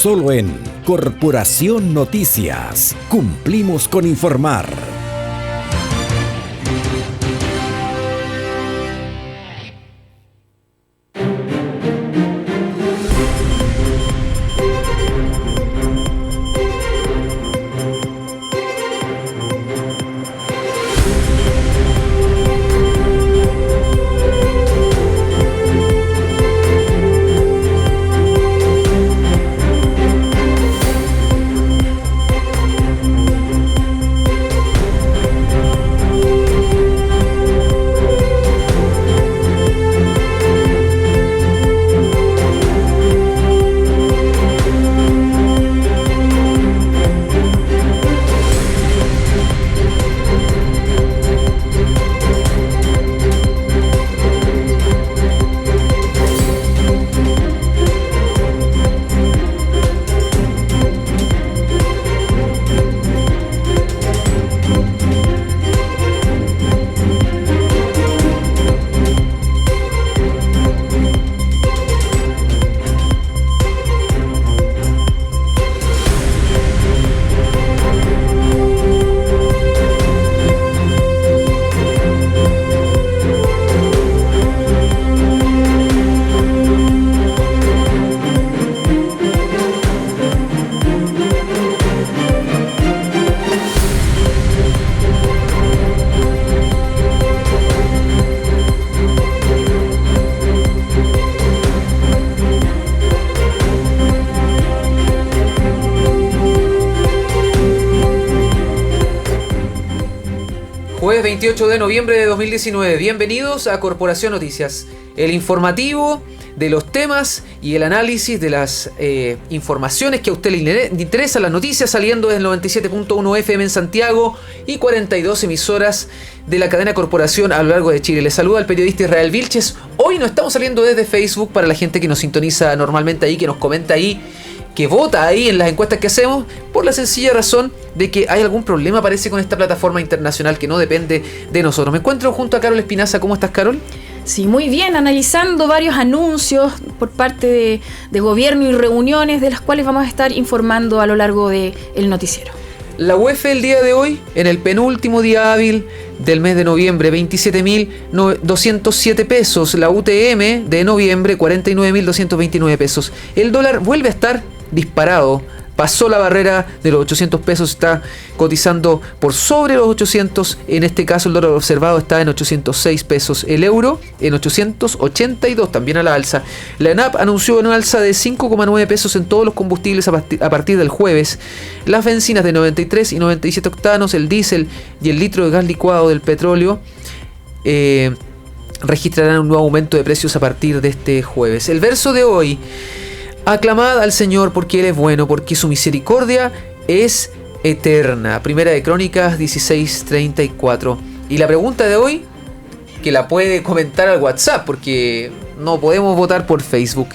Solo en Corporación Noticias. Cumplimos con informar. Jueves 28 de noviembre de 2019. Bienvenidos a Corporación Noticias, el informativo de los temas y el análisis de las informaciones que a usted le interesan, las noticias saliendo desde el 97.1 FM en Santiago y 42 emisoras de la cadena Corporación a lo largo de Chile. Les saluda el periodista Israel Vilches. Hoy no estamos saliendo desde Facebook para la gente que nos sintoniza normalmente ahí, que nos comenta ahí, que vota ahí en las encuestas que hacemos, por la sencilla razón de que hay algún problema, parece, con esta plataforma internacional que no depende de nosotros. Me encuentro junto a Carol Espinaza. ¿Cómo estás, Carol? Sí, muy bien, analizando varios anuncios por parte de gobierno y reuniones de las cuales vamos a estar informando a lo largo del noticiero. La UEF el día de hoy, en el penúltimo día hábil del mes de noviembre, 27.207 pesos. La UTM de noviembre, 49.229 pesos. El dólar vuelve a estar disparado. Pasó la barrera de los 800 pesos, está cotizando por sobre los 800. En este caso el dólar observado está en 806 pesos. El euro en 882, también a la alza. La ENAP anunció una alza de 5,9 pesos en todos los combustibles a partir del jueves. Las bencinas de 93 y 97 octanos, el diésel y el litro de gas licuado del petróleo registrarán un nuevo aumento de precios a partir de este jueves. El verso de hoy: aclamad al Señor porque Él es bueno, porque su misericordia es eterna. Primera de Crónicas 16:34. Y la pregunta de hoy, que la puede comentar al WhatsApp, porque no podemos votar por Facebook.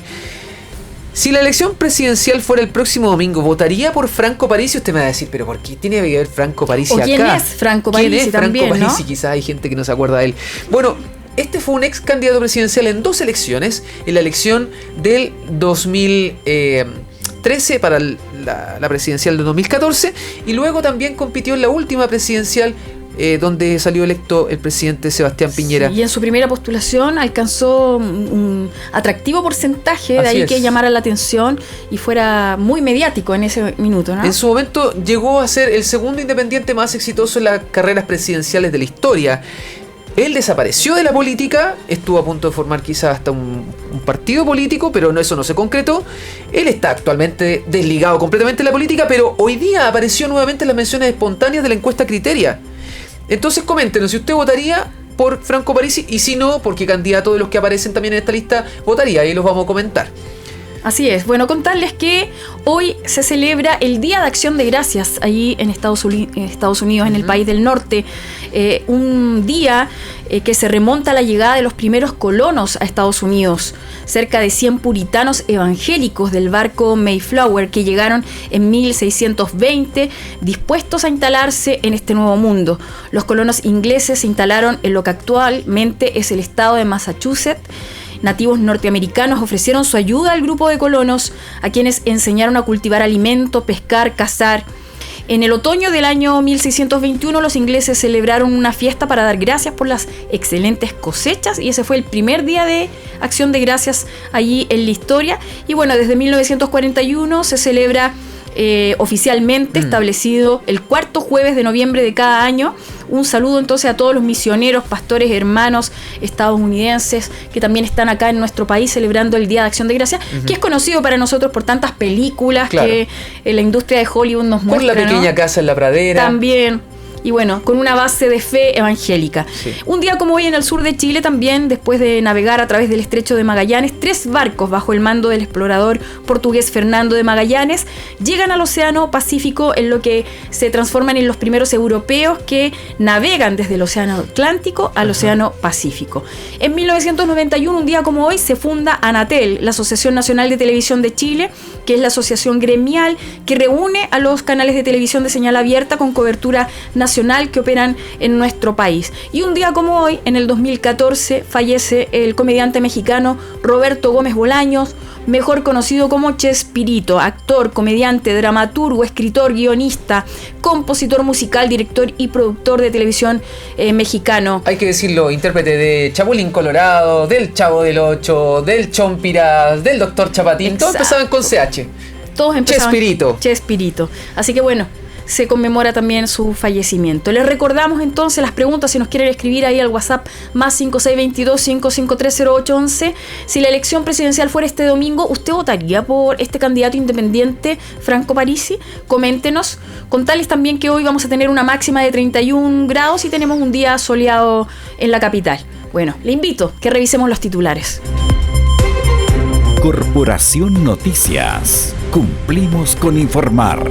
Si la elección presidencial fuera el próximo domingo, ¿votaría por Franco Parisi? Usted me va a decir, ¿pero por qué tiene que ver Franco Parisi acá? ¿Quién es Franco Parisi? ¿Quién es también, Franco Parisi? ¿no? Quizás hay gente que no se acuerda de él. Bueno, este fue un ex candidato presidencial en dos elecciones. En la elección del 2013 para la presidencial de 2014. Y luego también compitió en la última presidencial donde salió electo el presidente Sebastián Piñera. Sí, y en su primera postulación alcanzó un atractivo porcentaje, de Así ahí es. que llamara la atención y fuera muy mediático en ese minuto, ¿no? En su momento llegó a ser el segundo independiente más exitoso en las carreras presidenciales de la historia. Él desapareció de la política, estuvo a punto de formar quizás hasta un partido político, pero eso no se concretó. Él está actualmente desligado completamente de la política, pero hoy día apareció nuevamente en las menciones espontáneas de la encuesta Criteria. Entonces coméntenos si usted votaría por Franco Parisi, y si no, por qué candidato de los que aparecen también en esta lista votaría. Ahí los vamos a comentar. Así es. Bueno, contarles que hoy se celebra el Día de Acción de Gracias allí en Estados Unidos, en el país del norte. Un día que se remonta a la llegada de los primeros colonos a Estados Unidos. Cerca de 100 puritanos evangélicos del barco Mayflower que llegaron en 1620 dispuestos a instalarse en este nuevo mundo. Los colonos ingleses se instalaron en lo que actualmente es el estado de Massachusetts. nativos norteamericanos ofrecieron su ayuda al grupo de colonos, a quienes enseñaron a cultivar alimentos, pescar, cazar. En el otoño del año 1621 los ingleses celebraron una fiesta para dar gracias por las excelentes cosechas, y ese fue el primer día de acción de gracias allí en la historia. Y bueno, desde 1941 se celebra oficialmente, establecido el cuarto jueves de noviembre de cada año. Un saludo entonces a todos los misioneros, pastores, hermanos estadounidenses que también están acá en nuestro país celebrando el Día de Acción de Gracias, que es conocido para nosotros por tantas películas que la industria de Hollywood nos muestra. Con La Pequeña Casa en la Pradera. También. Y bueno, con una base de fe evangélica. Sí. Un día como hoy en el sur de Chile también, después de navegar a través del estrecho de Magallanes, 3 barcos bajo el mando del explorador portugués Fernando de Magallanes llegan al Océano Pacífico, en lo que se transforman en los primeros europeos que navegan desde el Océano Atlántico al Océano Pacífico. En 1991, un día como hoy, se funda Anatel, la Asociación Nacional de Televisión de Chile, que es la asociación gremial que reúne a los canales de televisión de señal abierta con cobertura nacional que operan en nuestro país. Y un día como hoy, en el 2014, fallece el comediante mexicano Roberto Gómez Bolaños, mejor conocido como Chespirito, actor, comediante, dramaturgo, escritor, guionista, compositor musical, director y productor de televisión mexicano. Hay que decirlo, intérprete de Chapulín Colorado, del Chavo del Ocho, del Chompiras, del Doctor Chapatín. Todos empezaban con CH. Todos empezaban Chespirito. Chespirito. Así que bueno, se conmemora también su fallecimiento. Les recordamos entonces las preguntas, si nos quieren escribir ahí al WhatsApp más 5622-5530811. Si la elección presidencial fuera este domingo, ¿usted votaría por este candidato independiente, Franco Parisi? Coméntenos. Contarles también que hoy vamos a tener una máxima de 31 grados y tenemos un día soleado en la capital. Bueno, le invito a que revisemos los titulares. Corporación Noticias. Cumplimos con informar.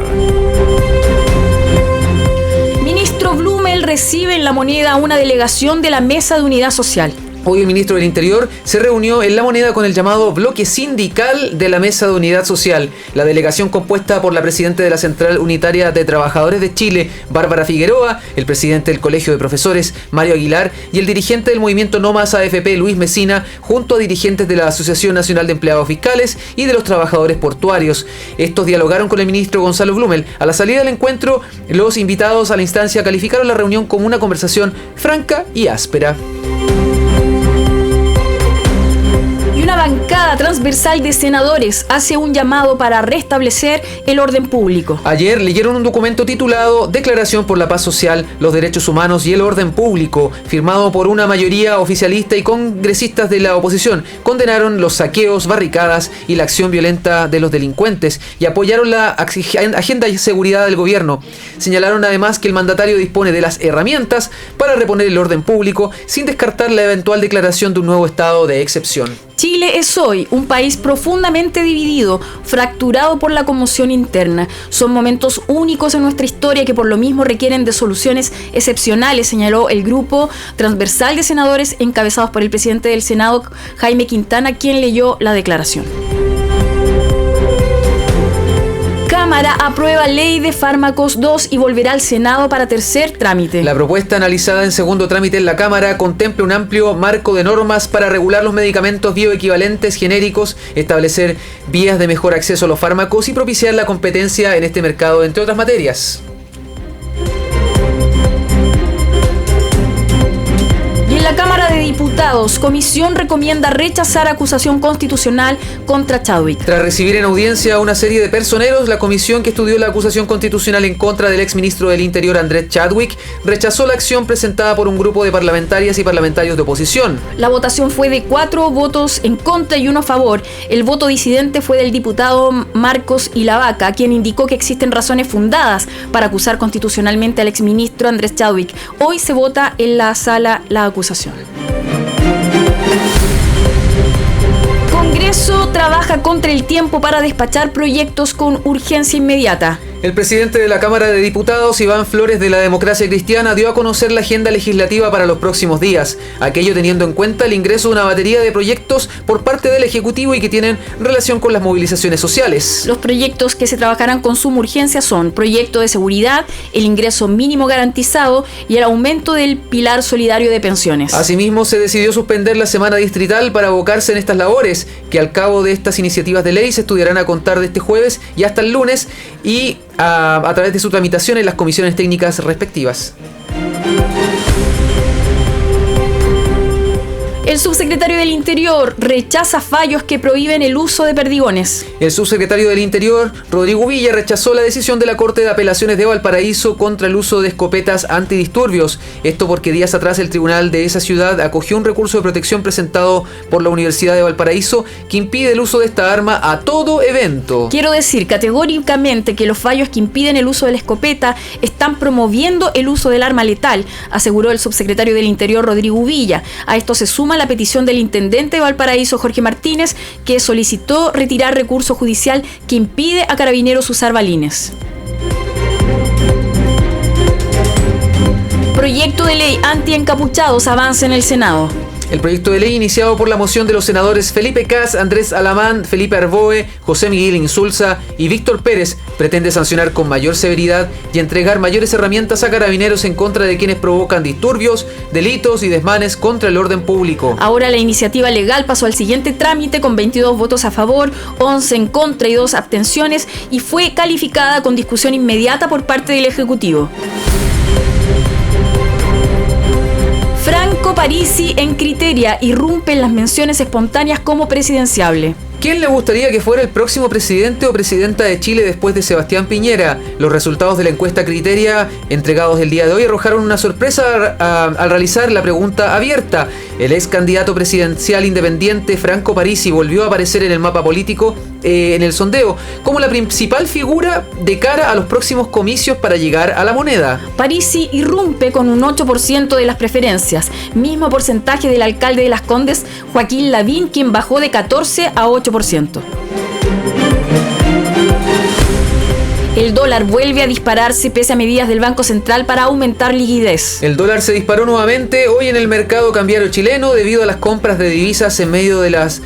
Ministro Blumel recibe en La Moneda a una delegación de la Mesa de Unidad Social. Hoy el ministro del Interior se reunió en La Moneda con el llamado bloque sindical de la Mesa de Unidad Social. La delegación, compuesta por la presidenta de la Central Unitaria de Trabajadores de Chile, Bárbara Figueroa, el presidente del Colegio de Profesores, Mario Aguilar, y el dirigente del movimiento No Más AFP, Luis Mesina, junto a dirigentes de la Asociación Nacional de Empleados Fiscales y de los Trabajadores Portuarios. Estos dialogaron con el ministro Gonzalo Blumel. A la salida del encuentro, los invitados a la instancia calificaron la reunión como una conversación franca y áspera. Una bancada transversal de senadores hace un llamado para restablecer el orden público. Ayer leyeron un documento titulado Declaración por la Paz Social, los Derechos Humanos y el Orden Público, firmado por una mayoría oficialista y congresistas de la oposición. Condenaron los saqueos, barricadas y la acción violenta de los delincuentes y apoyaron la agenda de seguridad del gobierno. Señalaron además que el mandatario dispone de las herramientas para reponer el orden público sin descartar la eventual declaración de un nuevo estado de excepción. Chile es hoy un país profundamente dividido, fracturado por la conmoción interna. Son momentos únicos en nuestra historia que por lo mismo requieren de soluciones excepcionales, señaló el grupo transversal de senadores encabezados por el presidente del Senado, Jaime Quintana, quien leyó la declaración. Cámara aprueba Ley de Fármacos 2 y volverá al Senado para tercer trámite. La propuesta analizada en segundo trámite en la Cámara contempla un amplio marco de normas para regular los medicamentos bioequivalentes genéricos, establecer vías de mejor acceso a los fármacos y propiciar la competencia en este mercado, entre otras materias. La Cámara de Diputados, comisión recomienda rechazar acusación constitucional contra Chadwick. Tras recibir en audiencia a una serie de personeros, la comisión que estudió la acusación constitucional en contra del exministro del Interior Andrés Chadwick rechazó la acción presentada por un grupo de parlamentarias y parlamentarios de oposición. La votación fue de 4 votos en contra y 1 a favor. El voto disidente fue del diputado Marcos Ilavaca, quien indicó que existen razones fundadas para acusar constitucionalmente al exministro Andrés Chadwick. Hoy se vota en la sala la acusación. Congreso trabaja contra el tiempo para despachar proyectos con urgencia inmediata. El presidente de la Cámara de Diputados, Iván Flores, de la Democracia Cristiana, dio a conocer la agenda legislativa para los próximos días. Aquello teniendo en cuenta el ingreso de una batería de proyectos por parte del Ejecutivo y que tienen relación con las movilizaciones sociales. Los proyectos que se trabajarán con suma urgencia son proyecto de seguridad, el ingreso mínimo garantizado y el aumento del pilar solidario de pensiones. Asimismo, se decidió suspender la semana distrital para abocarse en estas labores, que al cabo de estas iniciativas de ley se estudiarán a contar de este jueves y hasta el lunes y a través de su tramitación en las comisiones técnicas respectivas. El subsecretario del Interior rechaza fallos que prohíben el uso de perdigones. El subsecretario del Interior, Rodrigo Villa, rechazó la decisión de la Corte de Apelaciones de Valparaíso contra el uso de escopetas antidisturbios. Esto porque días atrás el tribunal de esa ciudad acogió un recurso de protección presentado por la Universidad de Valparaíso que impide el uso de esta arma a todo evento. Quiero decir categóricamente que los fallos que impiden el uso de la escopeta están promoviendo el uso del arma letal, aseguró el subsecretario del Interior, Rodrigo Villa. A esto se suma la petición del intendente de Valparaíso, Jorge Martínez, que solicitó retirar recurso judicial que impide a carabineros usar balines. Proyecto de ley anti-encapuchados avanza en el Senado. El proyecto de ley iniciado por la moción de los senadores Felipe Cas, Andrés Alamán, Felipe Arboe, José Miguel Insulza y Víctor Pérez pretende sancionar con mayor severidad y entregar mayores herramientas a carabineros en contra de quienes provocan disturbios, delitos y desmanes contra el orden público. Ahora la iniciativa legal pasó al siguiente trámite con 22 votos a favor, 11 en contra y 2 abstenciones y fue calificada con discusión inmediata por parte del Ejecutivo. Franco Parisi en Criteria irrumpe en las menciones espontáneas como presidenciable. ¿Quién le gustaría que fuera el próximo presidente o presidenta de Chile después de Sebastián Piñera? Los resultados de la encuesta Criteria entregados el día de hoy arrojaron una sorpresa al realizar la pregunta abierta. El ex candidato presidencial independiente Franco Parisi volvió a aparecer en el mapa político en el sondeo como la principal figura de cara a los próximos comicios para llegar a la moneda. Parisi irrumpe con un 8% de las preferencias, mismo porcentaje del alcalde de Las Condes, Joaquín Lavín, quien bajó de 14 a 8%. El dólar vuelve a dispararse pese a medidas del Banco Central para aumentar liquidez. El dólar se disparó nuevamente hoy en el mercado cambiario chileno debido a las compras de divisas en medio de las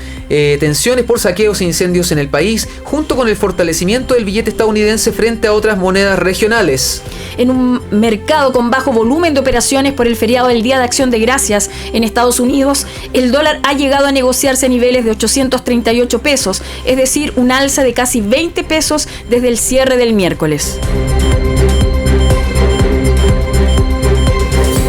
tensiones por saqueos e incendios en el país, junto con el fortalecimiento del billete estadounidense frente a otras monedas regionales. En un mercado con bajo volumen de operaciones por el feriado del Día de Acción de Gracias en Estados Unidos, el dólar ha llegado a negociarse a niveles de 838 pesos, es decir, un alza de casi 20 pesos desde el cierre del miércoles.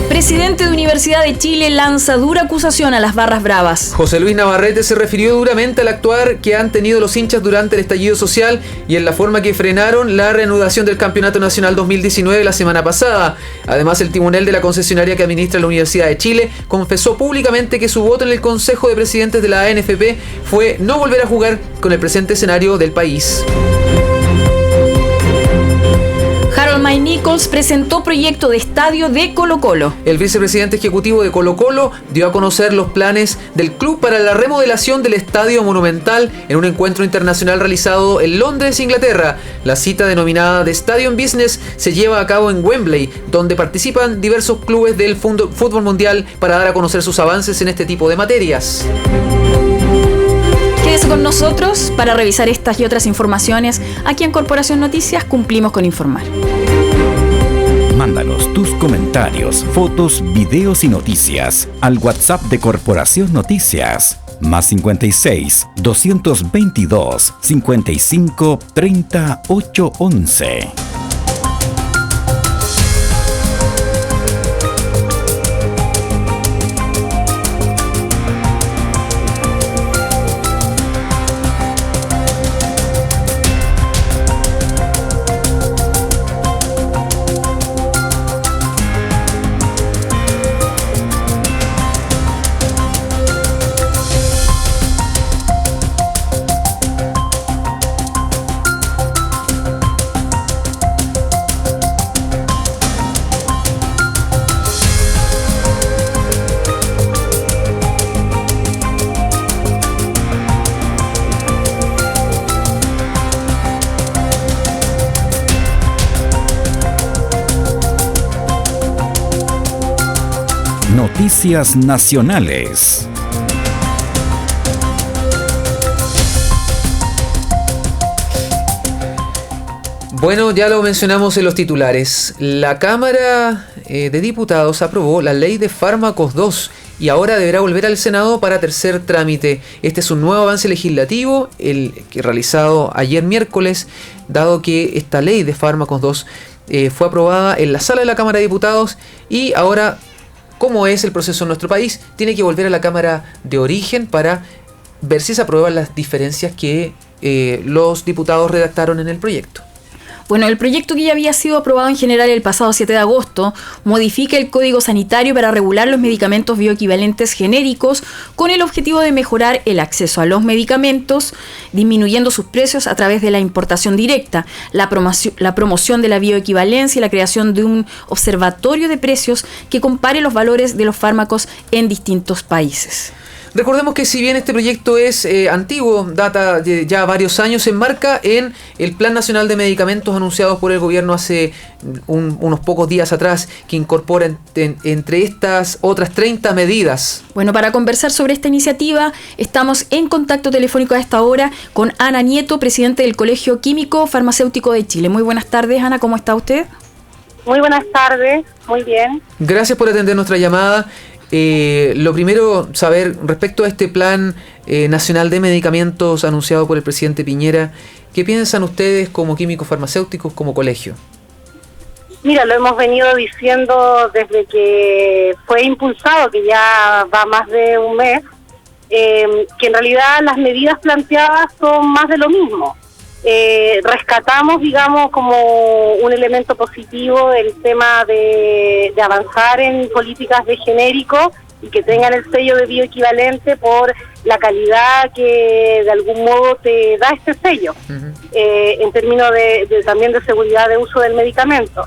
Presidente de Universidad de Chile lanza dura acusación a las barras bravas. José Luis Navarrete se refirió duramente al actuar que han tenido los hinchas durante el estallido social y en la forma que frenaron la reanudación del Campeonato Nacional 2019 la semana pasada. Además, el timonel de la concesionaria que administra la Universidad de Chile confesó públicamente que su voto en el Consejo de Presidentes de la ANFP fue no volver a jugar con el presente escenario del país. Harold May Nichols presentó proyecto de estadio de Colo-Colo. El vicepresidente ejecutivo de Colo-Colo dio a conocer los planes del club para la remodelación del Estadio Monumental en un encuentro internacional realizado en Londres, Inglaterra. La cita denominada The Stadium Business se lleva a cabo en Wembley, donde participan diversos clubes del fútbol mundial para dar a conocer sus avances en este tipo de materias. Quédese con nosotros para revisar estas y otras informaciones. Aquí en Corporación Noticias cumplimos con informar. Mándanos tus comentarios, fotos, videos y noticias al WhatsApp de Corporación Noticias. Más 56 222 55 30 811. Noticias Nacionales. Bueno, ya lo mencionamos en los titulares. La Cámara de Diputados aprobó la Ley de Fármacos 2 y ahora deberá volver al Senado para tercer trámite. Este es un nuevo avance legislativo, el que realizado ayer miércoles, dado que esta Ley de Fármacos 2 fue aprobada en la sala de la Cámara de Diputados y ahora, como es el proceso en nuestro país, tiene que volver a la Cámara de origen para ver si se aprueban las diferencias que los diputados redactaron en el proyecto. Bueno, el proyecto, que ya había sido aprobado en general el pasado 7 de agosto, modifica el Código Sanitario para regular los medicamentos bioequivalentes genéricos con el objetivo de mejorar el acceso a los medicamentos, disminuyendo sus precios a través de la importación directa, la promoción de la bioequivalencia y la creación de un observatorio de precios que compare los valores de los fármacos en distintos países. Recordemos que si bien este proyecto es antiguo, data de ya varios años, se enmarca en el Plan Nacional de Medicamentos anunciado por el gobierno hace unos pocos días atrás, que incorpora entre estas otras 30 medidas. Bueno, para conversar sobre esta iniciativa, estamos en contacto telefónico a esta hora con Ana Nieto, presidente del Colegio Químico Farmacéutico de Chile. Muy buenas tardes, Ana, ¿cómo está usted? Muy buenas tardes, muy bien. Gracias por atender nuestra llamada. Lo primero, saber respecto a este Plan Nacional de Medicamentos anunciado por el presidente Piñera, ¿qué piensan ustedes como químicos farmacéuticos, como colegio? Mira, lo hemos venido diciendo desde que fue impulsado, que ya va más de un mes, que en realidad las medidas planteadas son más de lo mismo. Rescatamos, digamos, como un elemento positivo el tema de avanzar en políticas de genérico y que tengan el sello de bioequivalente por la calidad que de algún modo te da este sello, en términos también de seguridad de uso del medicamento.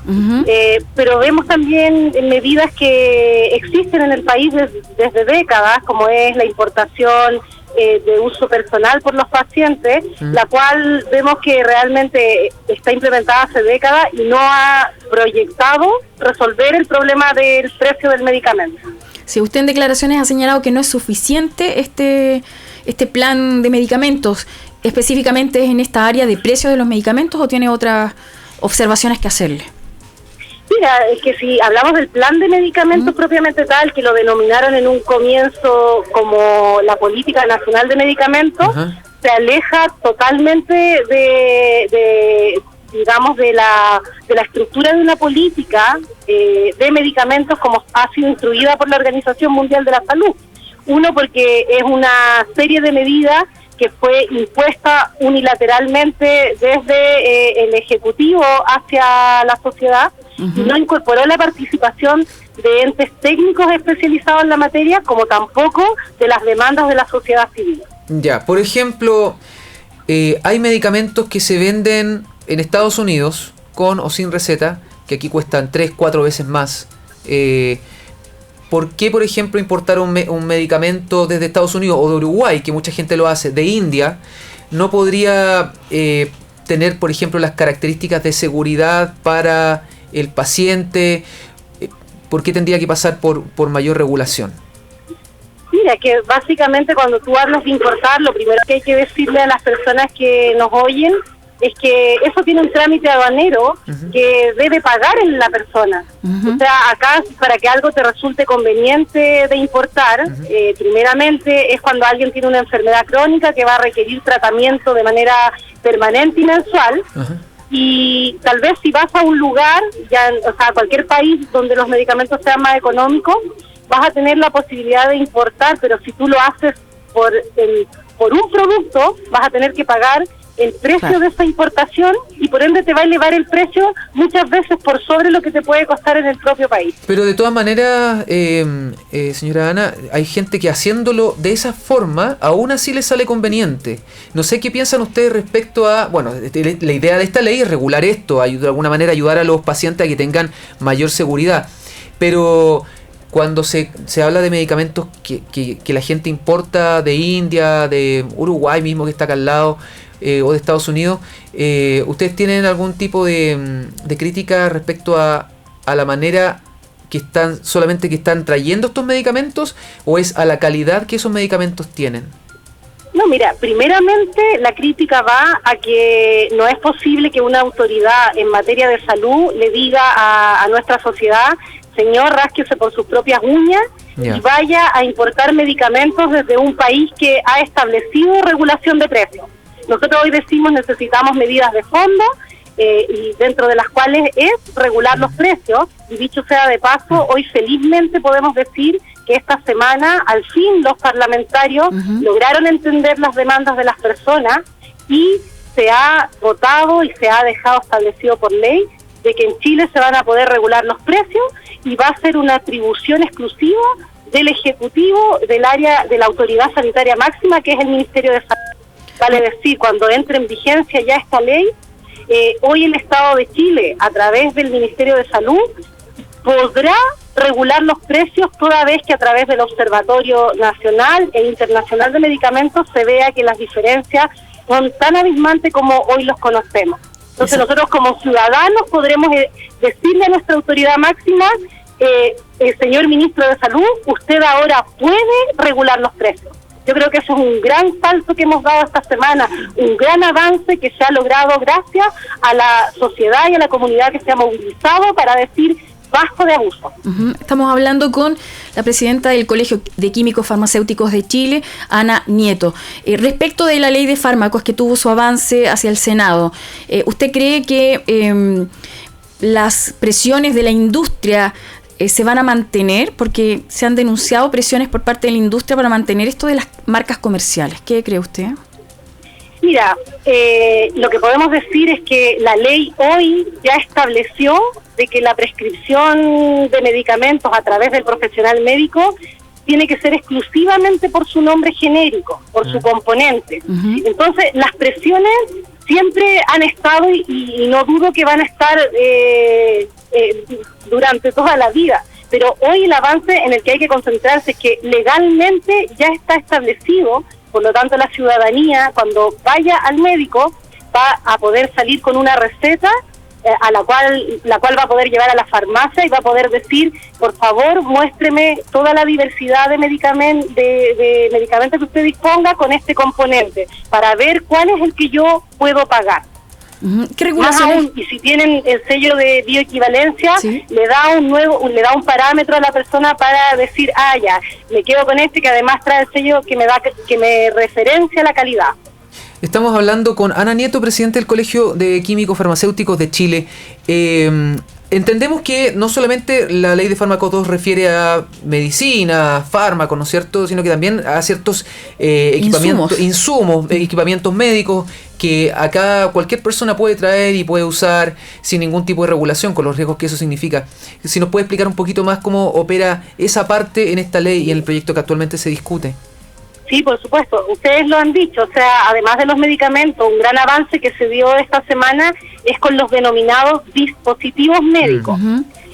Pero vemos también medidas que existen en el país desde décadas, como es la importación de uso personal por los pacientes, la cual vemos que realmente está implementada hace décadas y no ha proyectado resolver el problema del precio del medicamento. Si usted en declaraciones ha señalado que no es suficiente este plan de medicamentos, específicamente en esta área de precios de los medicamentos, ¿o tiene otras observaciones que hacerle? Mira, es que si hablamos del plan de medicamentos propiamente tal, que lo denominaron en un comienzo como la Política Nacional de Medicamentos, se aleja totalmente digamos, de la estructura de una política de medicamentos como ha sido instruida por la Organización Mundial de la Salud. Uno, porque es una serie de medidas que fue impuesta unilateralmente desde el Ejecutivo hacia la sociedad, y no incorporó la participación de entes técnicos especializados en la materia, como tampoco de las demandas de la sociedad civil. Ya, por ejemplo, hay medicamentos que se venden en Estados Unidos con o sin receta, que aquí cuestan 3-4 veces más. ¿Por qué, por ejemplo, importar un medicamento desde Estados Unidos o de Uruguay, que mucha gente lo hace, de India, no podría tener, por ejemplo, las características de seguridad para el paciente? ¿Por qué tendría que pasar por mayor regulación? Mira, que básicamente cuando tú hablas de importar, lo primero que hay que decirle a las personas que nos oyen es que eso tiene un trámite aduanero que debe pagar en la persona. O sea, acá, para que algo te resulte conveniente de importar, primeramente es cuando alguien tiene una enfermedad crónica que va a requerir tratamiento de manera permanente y mensual. Y tal vez si vas a un lugar, o sea, a cualquier país donde los medicamentos sean más económicos, vas a tener la posibilidad de importar, pero si tú lo haces por un producto, vas a tener que pagar el precio de esa importación y por ende te va a elevar el precio muchas veces por sobre lo que te puede costar en el propio país. Pero de todas maneras, señora Ana, hay gente que haciéndolo de esa forma aún así le sale conveniente. No sé qué piensan ustedes respecto a, bueno, la idea de esta ley es regular esto, de alguna manera ayudar a los pacientes a que tengan mayor seguridad, pero cuando se habla de medicamentos que la gente importa de India, de Uruguay mismo que está acá al lado, o de Estados Unidos, ¿ustedes tienen algún tipo de crítica respecto a la manera que están trayendo estos medicamentos, o es a la calidad que esos medicamentos tienen? No, mira, primeramente la crítica va a que no es posible que una autoridad en materia de salud le diga a nuestra sociedad: señor, rásquese por sus propias uñas y vaya a importar medicamentos desde un país que ha establecido regulación de precios. Nosotros hoy decimos necesitamos medidas de fondo, y dentro de las cuales es regular los precios, y dicho sea de paso, hoy felizmente podemos decir que esta semana al fin los parlamentarios lograron entender las demandas de las personas y se ha votado y se ha dejado establecido por ley de que en Chile se van a poder regular los precios, y va a ser una atribución exclusiva del Ejecutivo, del área de la Autoridad Sanitaria Máxima, que es el Ministerio de Salud. Vale decir, cuando entre en vigencia ya esta ley, hoy el Estado de Chile, a través del Ministerio de Salud, podrá regular los precios, toda vez que a través del Observatorio Nacional e Internacional de Medicamentos se vea que las diferencias son tan abismantes como hoy los conocemos. Entonces nosotros como ciudadanos podremos decirle a nuestra autoridad máxima: señor Ministro de Salud, usted ahora puede regular los precios. Yo creo que eso es un gran salto que hemos dado esta semana, un gran avance que se ha logrado gracias a la sociedad y a la comunidad que se ha movilizado para decir basta de abuso. Estamos hablando con la presidenta del Colegio de Químicos Farmacéuticos de Chile, Ana Nieto. Respecto de la ley de fármacos que tuvo su avance hacia el Senado, ¿usted cree que las presiones de la industria se van a mantener? Porque se han denunciado presiones por parte de la industria para mantener esto de las marcas comerciales. ¿Qué cree usted? Mira, lo que podemos decir es que la ley hoy ya estableció de que la prescripción de medicamentos a través del profesional médico tiene que ser exclusivamente por su nombre genérico, por su componente. Entonces, las presiones siempre han estado y no dudo que van a estar durante toda la vida. Pero hoy el avance en el que hay que concentrarse es que legalmente ya está establecido. Por lo tanto, la ciudadanía, cuando vaya al médico, va a poder salir con una receta a la cual va a poder llevar a la farmacia y va a poder decir: por favor, muéstreme toda la diversidad de medicamentos que usted disponga con este componente, para ver cuál es el que yo puedo pagar. ¿Qué regulaciones? Más aún, y si tienen el sello de bioequivalencia, ¿sí?, le da un parámetro a la persona para decir: ya, me quedo con este que además trae el sello que me referencia la calidad. Estamos hablando con Ana Nieto, presidente del Colegio de Químicos Farmacéuticos de Chile. Entendemos que no solamente la ley de fármacos 2 refiere a medicina, fármacos, ¿no es cierto?, sino que también a ciertos insumos, equipamientos médicos que acá cualquier persona puede traer y puede usar sin ningún tipo de regulación, con los riesgos que eso significa. Si nos puede explicar un poquito más cómo opera esa parte en esta ley y en el proyecto que actualmente se discute. Sí, por supuesto. Ustedes lo han dicho. O sea, además de los medicamentos, un gran avance que se dio esta semana es con los denominados dispositivos médicos.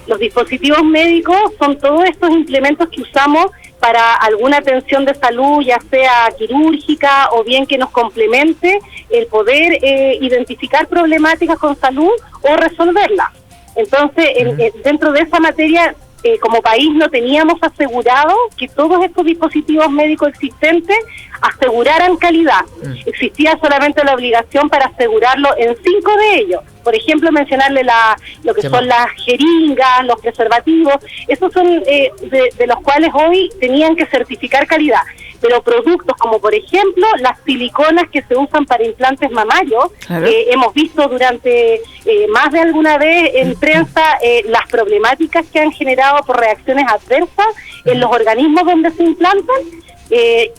Los dispositivos médicos son todos estos implementos que usamos para alguna atención de salud, ya sea quirúrgica o bien que nos complemente el poder identificar problemáticas con salud o resolverlas. Entonces, dentro de esa materia, como país no teníamos asegurado que todos estos dispositivos médicos existentes aseguraran calidad. Existía solamente la obligación para asegurarlo en 5 de ellos. Por ejemplo, mencionarle lo que son las jeringas, los preservativos. Esos son de los cuales hoy tenían que certificar calidad. Pero productos como, por ejemplo, las siliconas que se usan para implantes mamarios, hemos visto durante más de alguna vez en prensa las problemáticas que han generado por reacciones adversas en los organismos donde se implantan.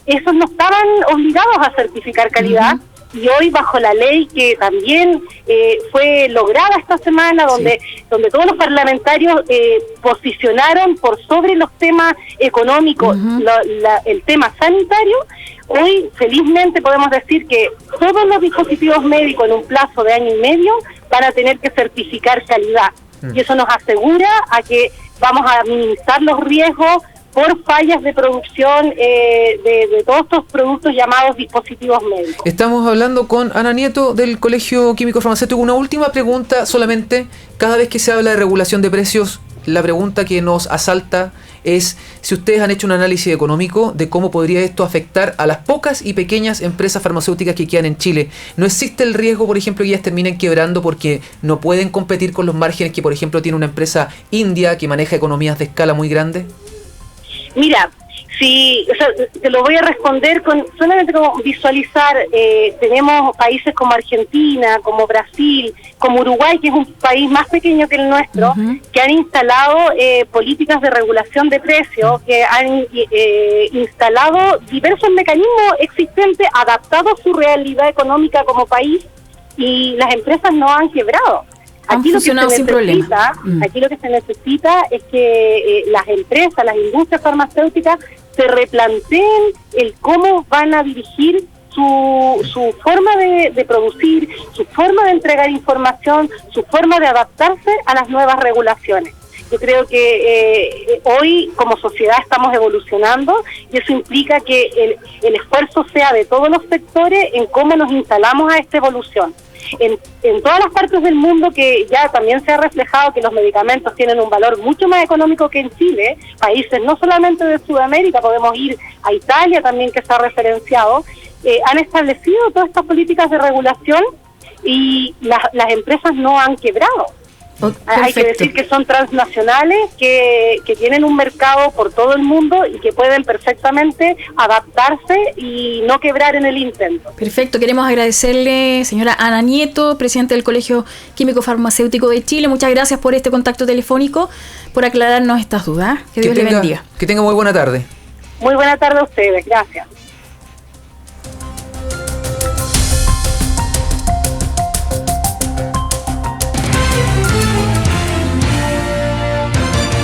Esos no estaban obligados a certificar calidad. Y hoy, bajo la ley que también fue lograda esta semana, donde todos los parlamentarios posicionaron por sobre los temas económicos el tema sanitario, hoy felizmente podemos decir que todos los dispositivos médicos en un plazo de 1 año y medio van a tener que certificar calidad. Y eso nos asegura a que vamos a minimizar los riesgos por fallas de producción de todos estos productos llamados dispositivos médicos. Estamos hablando con Ana Nieto del Colegio Químico Farmacéutico. Una última pregunta solamente. Cada vez que se habla de regulación de precios, la pregunta que nos asalta es si ustedes han hecho un análisis económico de cómo podría esto afectar a las pocas y pequeñas empresas farmacéuticas que quedan en Chile. ¿No existe el riesgo, por ejemplo, que ellas terminen quebrando porque no pueden competir con los márgenes que, por ejemplo, tiene una empresa india que maneja economías de escala muy grandes? Mira, sí, o sea, te lo voy a responder con solamente como visualizar. Tenemos países como Argentina, como Brasil, como Uruguay, que es un país más pequeño que el nuestro, que han instalado políticas de regulación de precios, que han instalado diversos mecanismos existentes adaptados a su realidad económica como país, y las empresas no han quebrado. Aquí lo que se necesita es que las empresas, las industrias farmacéuticas se replanteen el cómo van a dirigir su forma de producir, su forma de entregar información, su forma de adaptarse a las nuevas regulaciones. Yo creo que hoy como sociedad estamos evolucionando, y eso implica que el esfuerzo sea de todos los sectores en cómo nos instalamos a esta evolución. En todas las partes del mundo, que ya también se ha reflejado que los medicamentos tienen un valor mucho más económico que en Chile, países no solamente de Sudamérica, podemos ir a Italia también, que se ha referenciado, han establecido todas estas políticas de regulación, y las empresas no han quebrado. Hay que decir que son transnacionales, que tienen un mercado por todo el mundo y que pueden perfectamente adaptarse y no quebrar en el intento. Perfecto, queremos agradecerle, señora Ana Nieto, presidente del Colegio Químico Farmacéutico de Chile. Muchas gracias por este contacto telefónico, por aclararnos estas dudas. Que Dios le bendiga. Que tenga muy buena tarde. Muy buena tarde a ustedes, gracias.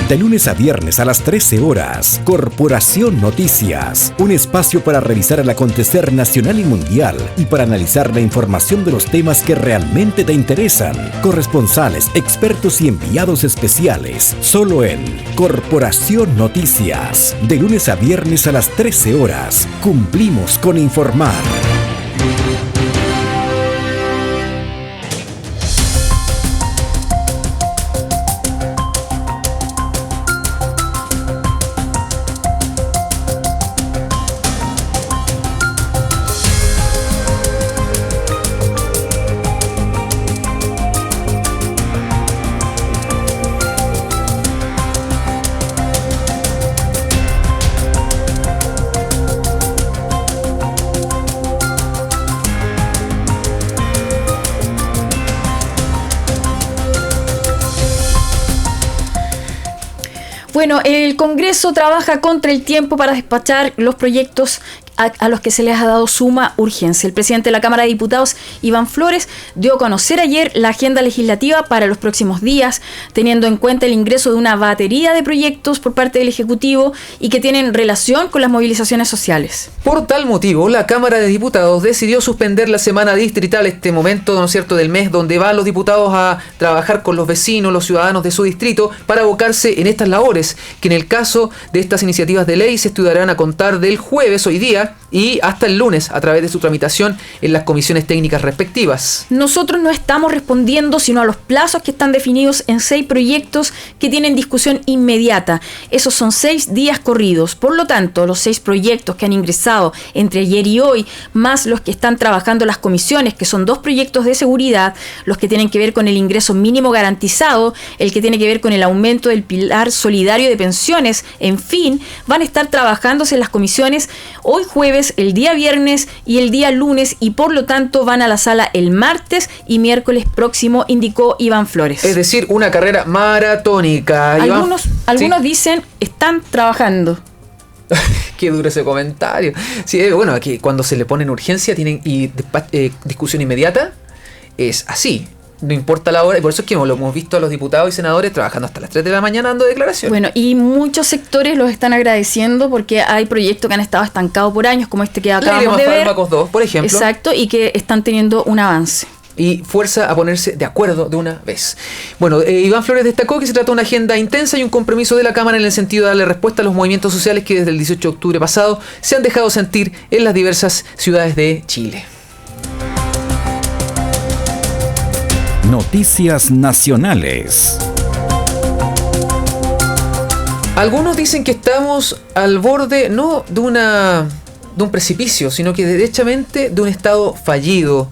De lunes a viernes a las 13 horas, Corporación Noticias, un espacio para revisar el acontecer nacional y mundial y para analizar la información de los temas que realmente te interesan. Corresponsales, expertos y enviados especiales, solo en Corporación Noticias. De lunes a viernes a las 13 horas, cumplimos con informar. Bueno, el Congreso trabaja contra el tiempo para despachar los proyectos a los que se les ha dado suma urgencia. El presidente de la Cámara de Diputados, Iván Flores, dio a conocer ayer la agenda legislativa para los próximos días, teniendo en cuenta el ingreso de una batería de proyectos por parte del Ejecutivo y que tienen relación con las movilizaciones sociales. Por tal motivo, la Cámara de Diputados decidió suspender la semana distrital, este momento, ¿no es cierto?, del mes donde van los diputados a trabajar con los vecinos, los ciudadanos de su distrito, para abocarse en estas labores, que en el caso de estas iniciativas de ley se estudiarán a contar del jueves, hoy día, y hasta el lunes a través de su tramitación en las comisiones técnicas respectivas. Nosotros no estamos respondiendo sino a los plazos que están definidos en 6 proyectos que tienen discusión inmediata. Esos son 6 días corridos. Por lo tanto, los 6 proyectos que han ingresado entre ayer y hoy, más los que están trabajando las comisiones, que son 2 proyectos de seguridad, los que tienen que ver con el ingreso mínimo garantizado, el que tiene que ver con el aumento del pilar solidario de pensiones, en fin, van a estar trabajándose en las comisiones hoy jueves, el día viernes y el día lunes, y por lo tanto van a la sala el martes y miércoles próximo, indicó Iván Flores. Es decir, una carrera maratónica. Algunos ¿sí? Dicen están trabajando. Qué duro ese comentario. Sí, bueno, aquí cuando se le pone en urgencia tienen discusión inmediata, es así. No importa la hora, y por eso es que lo hemos visto a los diputados y senadores trabajando hasta las 3 de la mañana dando declaraciones. Bueno, y muchos sectores los están agradeciendo porque hay proyectos que han estado estancados por años, como este que acabamos de ver. Fármacos 2, por ejemplo. Exacto, y que están teniendo un avance. Y fuerza a ponerse de acuerdo de una vez. Bueno, Iván Flores destacó que se trata de una agenda intensa y un compromiso de la Cámara en el sentido de darle respuesta a los movimientos sociales que desde el 18 de octubre pasado se han dejado sentir en las diversas ciudades de Chile. Noticias nacionales. Algunos dicen que estamos al borde no de un precipicio, sino que derechamente de un Estado fallido.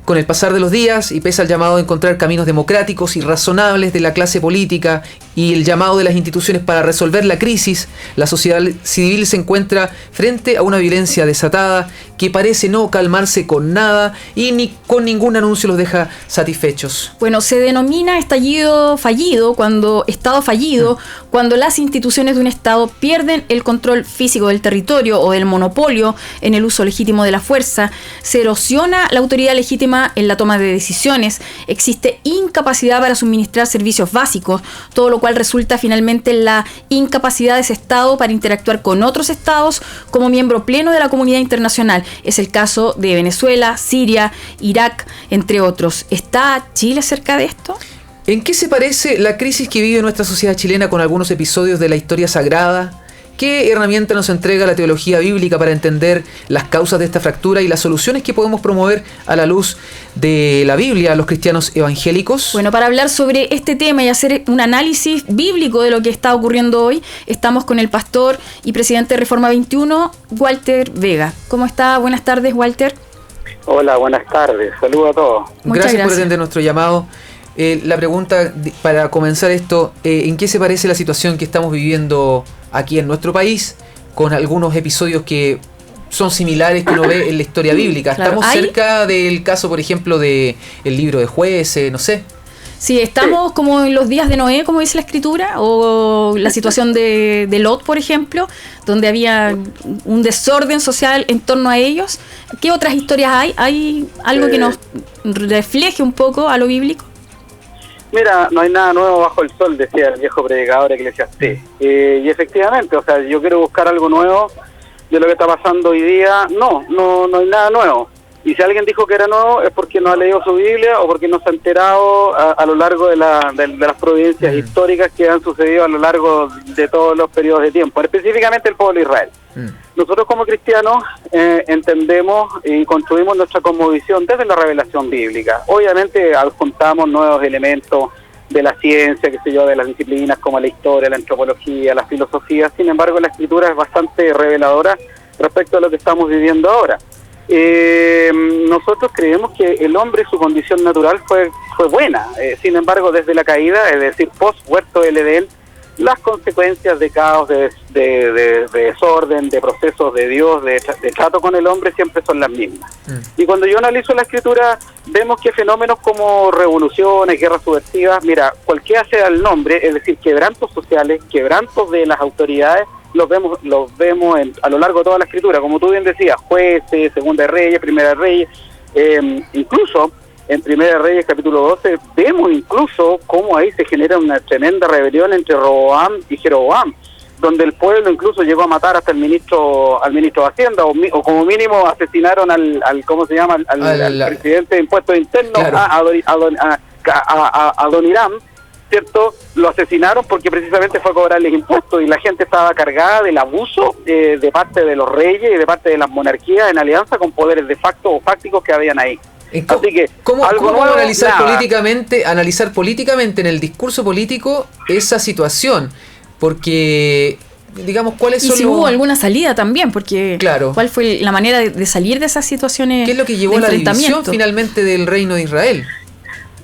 Con el pasar de los días y pese al llamado a encontrar caminos democráticos y razonables de la clase política y el llamado de las instituciones para resolver la crisis, la sociedad civil se encuentra frente a una violencia desatada que parece no calmarse con nada y ni con ningún anuncio los deja satisfechos. Bueno, se denomina Estado fallido, cuando las instituciones de un Estado pierden el control físico del territorio o del monopolio en el uso legítimo de la fuerza, se erosiona la autoridad legítima en la toma de decisiones, existe incapacidad para suministrar servicios básicos, todo lo cual resulta finalmente en la incapacidad de ese Estado para interactuar con otros Estados como miembro pleno de la comunidad internacional. Es el caso de Venezuela, Siria, Irak, entre otros. ¿Está Chile cerca de esto? ¿En qué se parece la crisis que vive nuestra sociedad chilena con algunos episodios de la historia sagrada? ¿Qué herramienta nos entrega la teología bíblica para entender las causas de esta fractura y las soluciones que podemos promover a la luz de la Biblia a los cristianos evangélicos? Bueno, para hablar sobre este tema y hacer un análisis bíblico de lo que está ocurriendo hoy, estamos con el pastor y presidente de Reforma 21, Walter Vega. ¿Cómo está? Buenas tardes, Walter. Hola, buenas tardes. Saludos a todos. Gracias por atender nuestro llamado. La pregunta para comenzar esto, ¿en qué se parece la situación que estamos viviendo aquí en nuestro país con algunos episodios que son similares que uno ve en la historia bíblica? Claro, ¿Estamos cerca del caso, por ejemplo, de el libro de Jueces, no sé? Sí, estamos como en los días de Noé, como dice la Escritura, o la situación de Lot, por ejemplo, donde había un desorden social en torno a ellos. ¿Qué otras historias hay? ¿Hay algo que nos refleje un poco a lo bíblico? Mira, no hay nada nuevo bajo el sol, decía el viejo predicador Eclesiastés. Y efectivamente, o sea, yo quiero buscar algo nuevo de lo que está pasando hoy día. No hay nada nuevo. Y si alguien dijo que era nuevo es porque no ha leído su Biblia o porque no se ha enterado a lo largo de las providencias históricas que han sucedido a lo largo de todos los periodos de tiempo, específicamente el pueblo de Israel. Nosotros como cristianos entendemos y construimos nuestra cosmovisión desde la revelación bíblica. Obviamente adjuntamos nuevos elementos de la ciencia, qué sé yo, de las disciplinas como la historia, la antropología, la filosofía. Sin embargo, la Escritura es bastante reveladora respecto a lo que estamos viviendo ahora. Nosotros creemos que el hombre, su condición natural fue buena. Sin embargo, desde la caída, es decir, post-huerto del Edén, las consecuencias de caos, de desorden, de procesos de Dios, de trato con el hombre, siempre son las mismas. Y cuando yo analizo la Escritura, vemos que fenómenos como revoluciones, guerras subversivas, mira, cualquiera sea el nombre, es decir, quebrantos sociales, quebrantos de las autoridades, los vemos a lo largo de toda la Escritura, como tú bien decías, Jueces, Segunda de Reyes, Primera de Reyes, incluso en Primera de Reyes capítulo 12 vemos incluso cómo ahí se genera una tremenda rebelión entre Roboam y Jeroboam, donde el pueblo incluso llegó a matar hasta al ministro de Hacienda, o como mínimo asesinaron al ¿cómo se llama? al presidente de Impuestos Internos, claro, a Adoniram, ¿cierto? Lo asesinaron porque precisamente fue a cobrarles impuestos y la gente estaba cargada del abuso de parte de los reyes y de parte de las monarquías en alianza con poderes de facto o fácticos que habían ahí. Así que, ¿cómo analizar políticamente en el discurso político esa situación? Porque, digamos, ¿cuáles son si hubo alguna salida también? Porque, claro, ¿cuál fue la manera de salir de esas situaciones? ¿Qué es lo que llevó a la división finalmente del reino de Israel?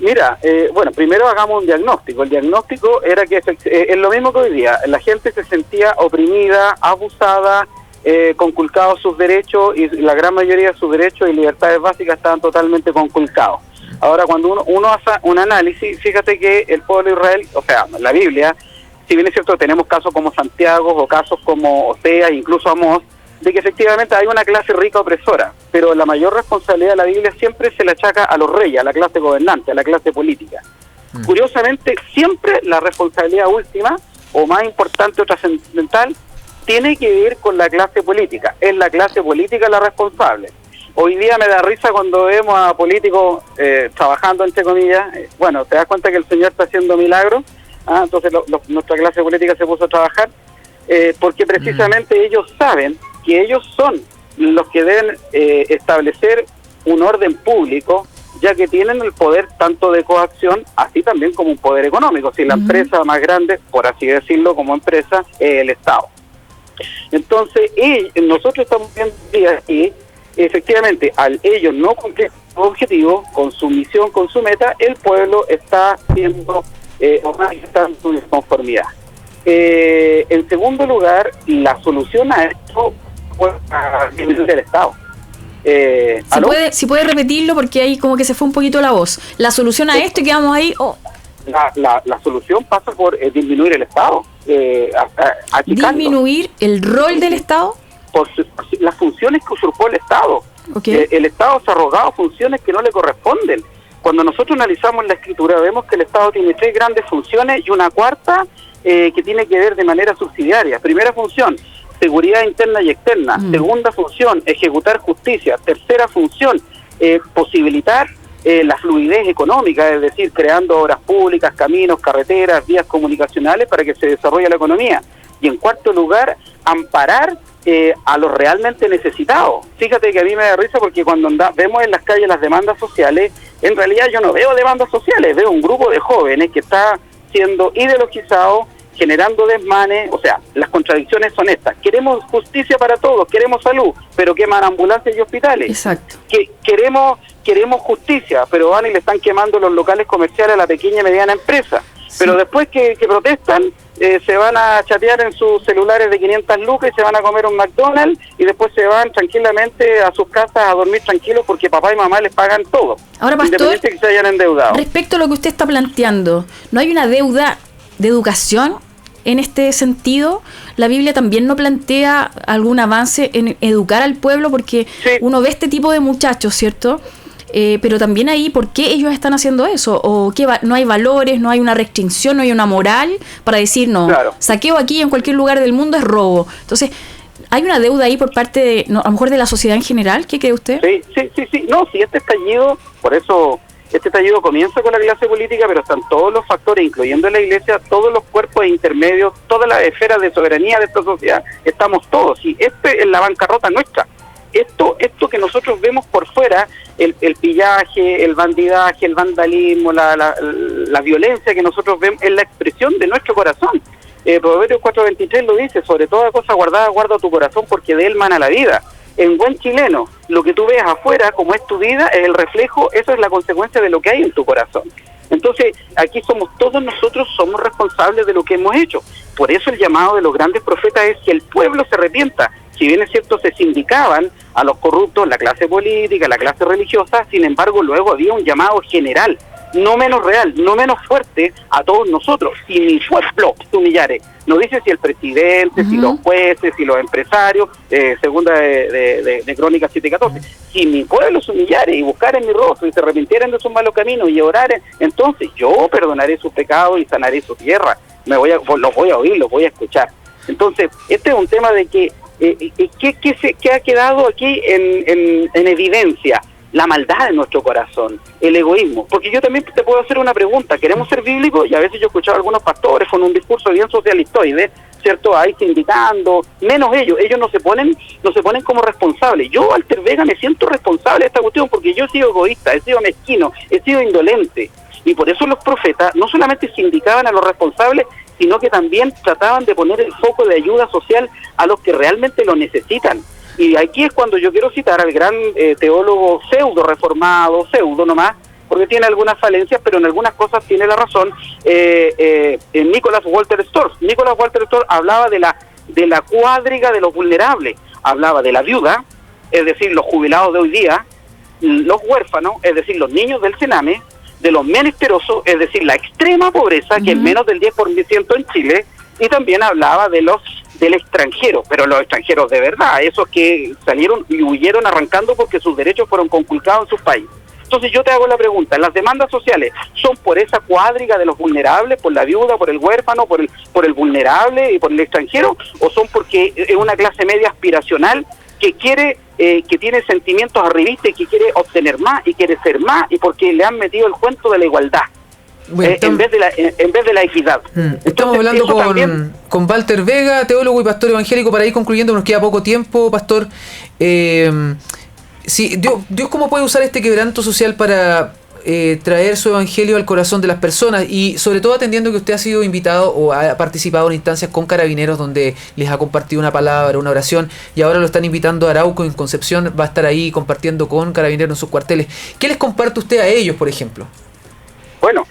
Mira, bueno, primero hagamos un diagnóstico. El diagnóstico era que es lo mismo que hoy día. La gente se sentía oprimida, abusada, conculcados sus derechos, y la gran mayoría de sus derechos y libertades básicas estaban totalmente conculcados. Ahora, cuando uno hace un análisis, fíjate que el pueblo de Israel, o sea, la Biblia, si bien es cierto, tenemos casos como Santiago o casos como Oseas, incluso Amós, de que efectivamente hay una clase rica opresora, pero la mayor responsabilidad de la Biblia siempre se le achaca a los reyes, a la clase gobernante, a la clase política. Curiosamente, siempre la responsabilidad última, o más importante o trascendental, tiene que ver con la clase política. Es la clase política la responsable. Hoy día me da risa cuando vemos a políticos trabajando, entre comillas. Bueno, te das cuenta que el Señor está haciendo milagros. Entonces nuestra clase política se puso a trabajar porque precisamente ellos saben que ellos son los que deben establecer un orden público ya que tienen el poder tanto de coacción, así también como un poder económico. Si la empresa más grande, por así decirlo, como empresa, es el Estado. Entonces, nosotros estamos viendo que efectivamente, al ellos no cumplir su objetivo, con su misión, con su meta, el pueblo está siendo o manifestando su disconformidad. En segundo lugar, la solución a esto fue a disminuir el Estado. Si puede repetirlo, porque ahí como que se fue un poquito la voz. La solución a esto, y quedamos ahí. La solución pasa por disminuir el Estado. ¿Disminuir el rol del Estado? Por las funciones que usurpó el Estado. Okay. El Estado se ha arrogado funciones que no le corresponden. Cuando nosotros analizamos la escritura, vemos que el Estado tiene 3 grandes funciones y una cuarta que tiene que ver de manera subsidiaria. Primera función, seguridad interna y externa. Segunda función, ejecutar justicia. Tercera función, posibilitar la fluidez económica, es decir, creando obras públicas, caminos, carreteras, vías comunicacionales para que se desarrolle la economía. Y en cuarto lugar, amparar a los realmente necesitados. Fíjate que a mí me da risa porque cuando vemos en las calles las demandas sociales, en realidad yo no veo demandas sociales, veo un grupo de jóvenes que está siendo ideologizado, generando desmanes. O sea, las contradicciones son estas: queremos justicia para todos, queremos salud, pero queman ambulancias y hospitales. Exacto. Queremos justicia, pero van y le están quemando los locales comerciales a la pequeña y mediana empresa. Sí. Pero después que protestan, se van a chatear en sus celulares de 500 lucas y se van a comer un McDonald's y después se van tranquilamente a sus casas a dormir tranquilos porque papá y mamá les pagan todo. Ahora, pastor, independiente que se hayan endeudado. Respecto a lo que usted está planteando, ¿no hay una deuda de educación en este sentido? La Biblia también no plantea algún avance en educar al pueblo, porque sí, uno ve este tipo de muchachos, ¿cierto? Pero también ahí, ¿por qué ellos están haciendo eso? ¿O qué no hay valores, no hay una restricción, no hay una moral para decir, no, claro, saqueo aquí en cualquier lugar del mundo es robo? Entonces, ¿hay una deuda ahí por parte de, no, a lo mejor de la sociedad en general? ¿Qué cree usted? Sí. No, si este estallido, por eso este estallido comienza con la clase política, pero están todos los factores, incluyendo la iglesia, todos los cuerpos intermedios, todas las esferas de soberanía de esta sociedad, estamos todos. Y es la bancarrota nuestra. Esto que nosotros vemos por fuera, el pillaje, el bandidaje, el vandalismo, la violencia que nosotros vemos, es la expresión de nuestro corazón. Proverbios 4:23 lo dice: sobre toda cosa guardada, guarda tu corazón, porque de él mana la vida. En buen chileno, lo que tú ves afuera, como es tu vida, es el reflejo, eso es la consecuencia de lo que hay en tu corazón. Entonces, aquí todos nosotros somos responsables de lo que hemos hecho. Por eso el llamado de los grandes profetas es que el pueblo se arrepienta. Si bien es cierto, se sindicaban a los corruptos, la clase política, la clase religiosa, sin embargo, luego había un llamado general, no menos real, no menos fuerte, a todos nosotros. Si mi pueblo se humillare, no dice si el presidente, si los jueces, si los empresarios, segunda de Crónicas 7:14, si mi pueblo se humillare y buscare mi rostro y se arrepintieran de sus malos caminos y oraren, entonces yo perdonaré sus pecados y sanaré su tierra. Los voy a oír, los voy a escuchar. Entonces, este es un tema de que ¿qué ha quedado aquí en evidencia? La maldad de nuestro corazón, el egoísmo. Porque yo también te puedo hacer una pregunta: ¿queremos ser bíblicos? Y a veces yo he escuchado a algunos pastores con un discurso bien socialistoide, ¿cierto? Ahí sindicando, menos ellos no se ponen como responsables. Yo, Walter Vega, me siento responsable de esta cuestión porque yo he sido egoísta, he sido mezquino, he sido indolente. Y por eso los profetas no solamente sindicaban a los responsables, sino que también trataban de poner el foco de ayuda social a los que realmente lo necesitan. Y aquí es cuando yo quiero citar al gran teólogo pseudo nomás, porque tiene algunas falencias, pero en algunas cosas tiene la razón, Nicholas Walter Storrs. Nicholas Walter Storrs hablaba de la cuadriga de los vulnerables, hablaba de la viuda, es decir, los jubilados de hoy día, los huérfanos, es decir, los niños del Sename, de los menesterosos, es decir, la extrema pobreza, que es menos del 10% en Chile, y también hablaba del extranjero, pero los extranjeros de verdad, esos que salieron y huyeron arrancando porque sus derechos fueron conculcados en sus países. Entonces yo te hago la pregunta: ¿las demandas sociales son por esa cuadriga de los vulnerables, por la viuda, por el huérfano, por el vulnerable y por el extranjero, o son porque es una clase media aspiracional que quiere, que tiene sentimientos arribistas y que quiere obtener más y quiere ser más, y porque le han metido el cuento de la igualdad? Bueno, en vez de la equidad. Estamos hablando con Walter Vega, teólogo y pastor evangélico, para ir concluyendo, nos queda poco tiempo, pastor. Sí, Dios cómo puede usar este quebranto social para traer su evangelio al corazón de las personas, y sobre todo atendiendo que usted ha sido invitado o ha participado en instancias con carabineros donde les ha compartido una palabra, una oración, y ahora lo están invitando a Arauco, en Concepción va a estar ahí compartiendo con carabineros en sus cuarteles. ¿Qué les comparte usted a ellos, por ejemplo? Bueno,